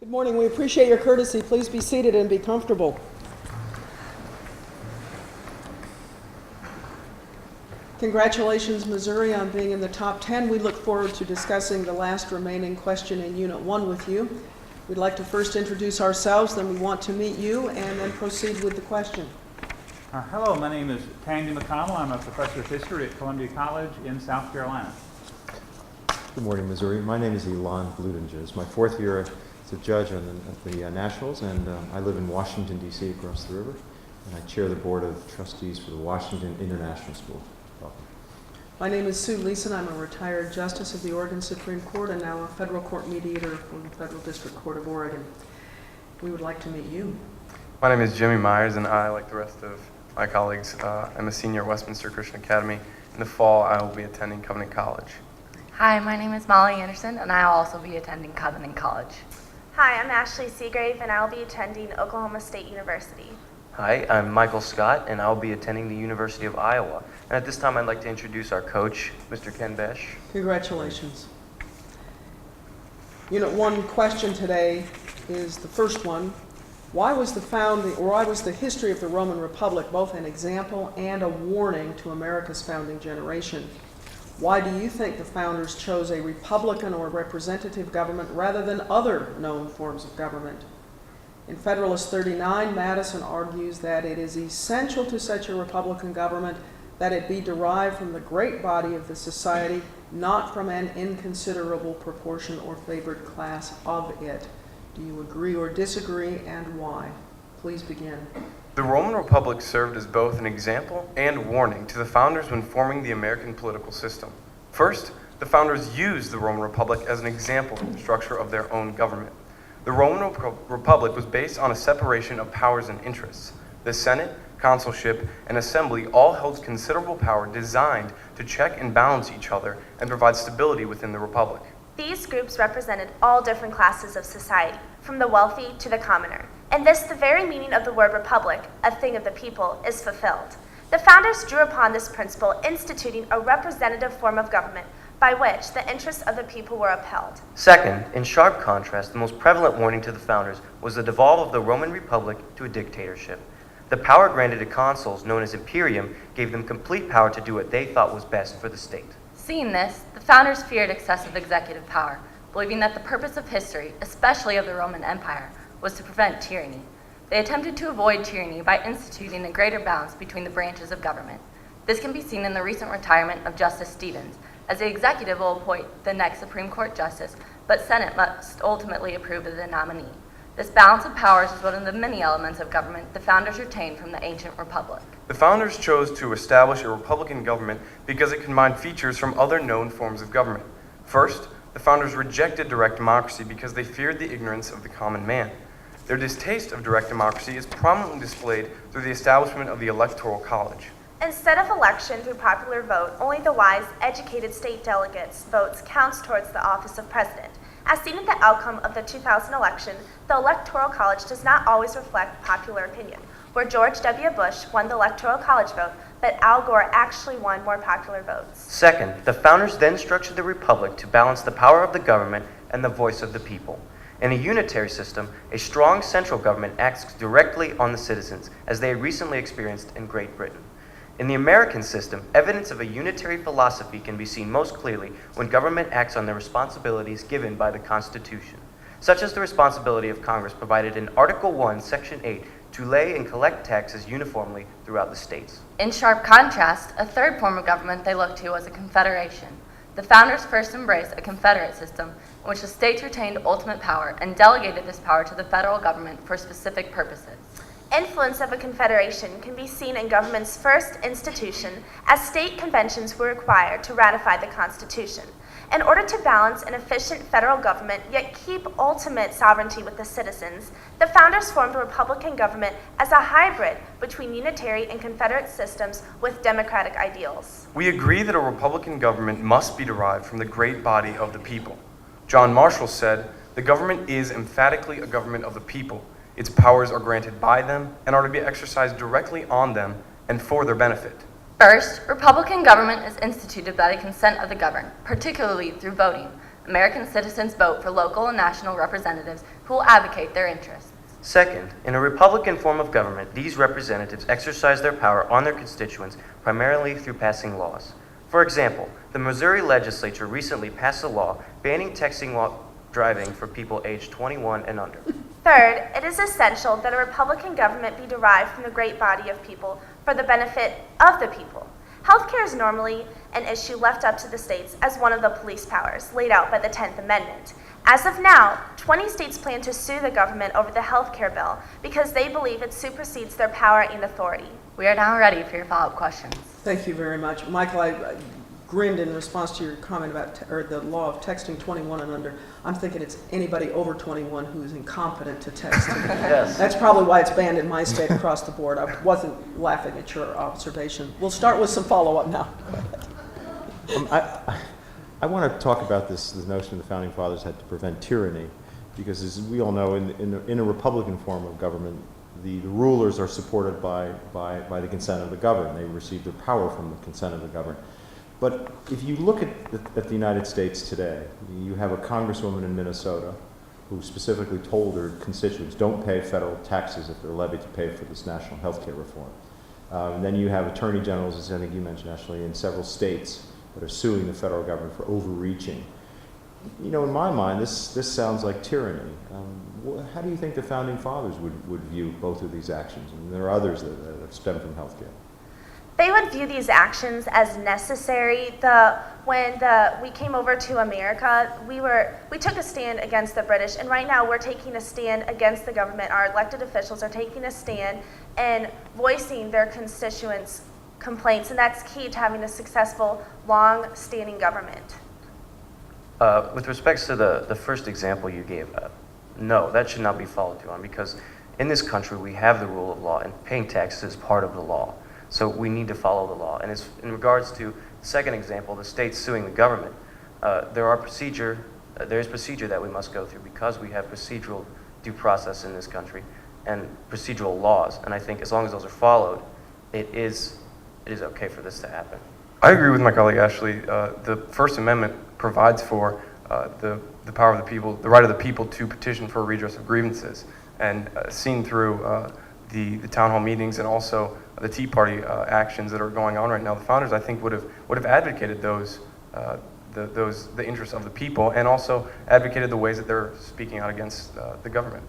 Good morning. We appreciate your courtesy. Please be seated and be comfortable. Congratulations, Missouri, on being in the top 10. We look forward to discussing the last remaining question in Unit 1 with you. We'd like to first introduce ourselves, then we want to meet you, and then proceed with the question. Hello, my name is Tandy McConnell. I'm a professor of history at Columbia College in South Carolina. Good morning, Missouri. My name is Elon Bludinger. It's my fourth year as a judge on the Nationals, and I live in Washington, D.C., across the river, and I chair the Board of Trustees for the Washington International School. Welcome. My name is Sue Leeson. I'm a retired justice of the Oregon Supreme Court and now a federal court mediator for the Federal District Court of Oregon. We would like to meet you. My name is Jimmy Myers, and I, like the rest of my colleagues, am a senior at Westminster Christian Academy. In the fall, I will be attending Covenant College. Hi, my name is Molly Anderson, and I'll also be attending Covenant College. Hi, I'm Ashley Seagrave, and I'll be attending Oklahoma State University. Hi, I'm Michael Scott, and I'll be attending the University of Iowa. And at this time, I'd like to introduce our coach, Mr. Ken Besh. Congratulations. Unit 1 question today is the first one. Why was the history of the Roman Republic both an example and a warning to America's founding generation? Why do you think the founders chose a republican or representative government rather than other known forms of government? In Federalist 39, Madison argues that it is essential to such a republican government that it be derived from the great body of the society, not from an inconsiderable proportion or favored class of it. Do you agree or disagree, and why? Please begin. The Roman Republic served as both an example and warning to the founders when forming the American political system. First, the founders used the Roman Republic as an example of the structure of their own government. The Roman Republic was based on a separation of powers and interests. The Senate, consulship, and assembly all held considerable power designed to check and balance each other and provide stability within the republic. These groups represented all different classes of society, from the wealthy to the commoner. And thus, the very meaning of the word republic, a thing of the people, is fulfilled. The founders drew upon this principle, instituting a representative form of government by which the interests of the people were upheld. Second, in sharp contrast, the most prevalent warning to the founders was the devolve of the Roman Republic to a dictatorship. The power granted to consuls, known as imperium, gave them complete power to do what they thought was best for the state. Seeing this, the founders feared excessive executive power, believing that the purpose of history, especially of the Roman Empire, was to prevent tyranny. They attempted to avoid tyranny by instituting a greater balance between the branches of government. This can be seen in the recent retirement of Justice Stevens, as the executive will appoint the next Supreme Court justice, but Senate must ultimately approve of the nominee. This balance of powers is one of the many elements of government the founders retained from the ancient republic. The founders chose to establish a republican government because it combined features from other known forms of government. First, the founders rejected direct democracy because they feared the ignorance of the common man. Their distaste of direct democracy is prominently displayed through the establishment of the Electoral College. Instead of election through popular vote, only the wise, educated state delegates' votes counts towards the office of president. As seen in the outcome of the 2000 election, the Electoral College does not always reflect popular opinion, where George W. Bush won the Electoral College vote, but Al Gore actually won more popular votes. Second, the founders then structured the republic to balance the power of the government and the voice of the people. In a unitary system, a strong central government acts directly on the citizens, as they had recently experienced in Great Britain. In the American system, evidence of a unitary philosophy can be seen most clearly when government acts on the responsibilities given by the Constitution, such as the responsibility of Congress provided in Article 1, Section 8, to lay and collect taxes uniformly throughout the states. In sharp contrast, a third form of government they looked to was a confederation. The founders first embraced a confederate system in which the states retained ultimate power and delegated this power to the federal government for specific purposes. Influence of a confederation can be seen in government's first institution, as state conventions were required to ratify the Constitution. In order to balance an efficient federal government yet keep ultimate sovereignty with the citizens, the founders formed a republican government as a hybrid between unitary and confederate systems with democratic ideals. We agree that a republican government must be derived from the great body of the people. John Marshall said, "The government is emphatically a government of the people. Its powers are granted by them and are to be exercised directly on them and for their benefit." First, republican government is instituted by the consent of the governed, particularly through voting. American citizens vote for local and national representatives who will advocate their interests. Second, in a Republican form of government, these representatives exercise their power on their constituents primarily through passing laws. For example, the Missouri legislature recently passed a law banning texting while driving for people aged 21 and under. Third, it is essential that a Republican government be derived from the great body of people for the benefit of the people. Healthcare is normally an issue left up to the states as one of the police powers laid out by the 10th Amendment. As of now, 20 states plan to sue the government over the healthcare bill because they believe it supersedes their power and authority. We are now ready for your follow-up questions. Thank you very much. Michael, I grinned in response to your comment about the law of texting 21 and under. I'm thinking it's anybody over 21 who is incompetent to text. Yes. That's probably why it's banned in my state across the board. I wasn't laughing at your observation. We'll start with some follow-up now. I want to talk about this notion the Founding Fathers had to prevent tyranny, because as we all know, in a Republican form of government, the rulers are supported by the consent of the governed. They receive their power from the consent of the governed. But if you look at the United States today, you have a congresswoman in Minnesota who specifically told her constituents, don't pay federal taxes if they're levied to pay for this national health care reform. And then you have attorney generals, as I think you mentioned, Ashley, in several states that are suing the federal government for overreaching. You know, in my mind, this sounds like tyranny. How do you think the Founding Fathers would view both of these actions? And there are others that stem from healthcare. They would view these actions as necessary. When we came over to America, we took a stand against the British, and right now we're taking a stand against the government. Our elected officials are taking a stand and voicing their constituents' complaints, and that's key to having a successful, long-standing government. With respects to the first example you gave, no, that should not be followed through on, because in this country we have the rule of law, and paying taxes is part of the law. So we need to follow the law. And in regards to the second example, the states suing the government, there is procedure that we must go through because we have procedural due process in this country and procedural laws. And I think as long as those are followed, it is okay for this to happen. I agree with my colleague Ashley. The First Amendment provides for the power of the people, the right of the people to petition for redress of grievances. And seen through the town hall meetings and also the Tea Party actions that are going on right now, the founders, I think, would have advocated the interests of the people, and also advocated the ways that they're speaking out against the government.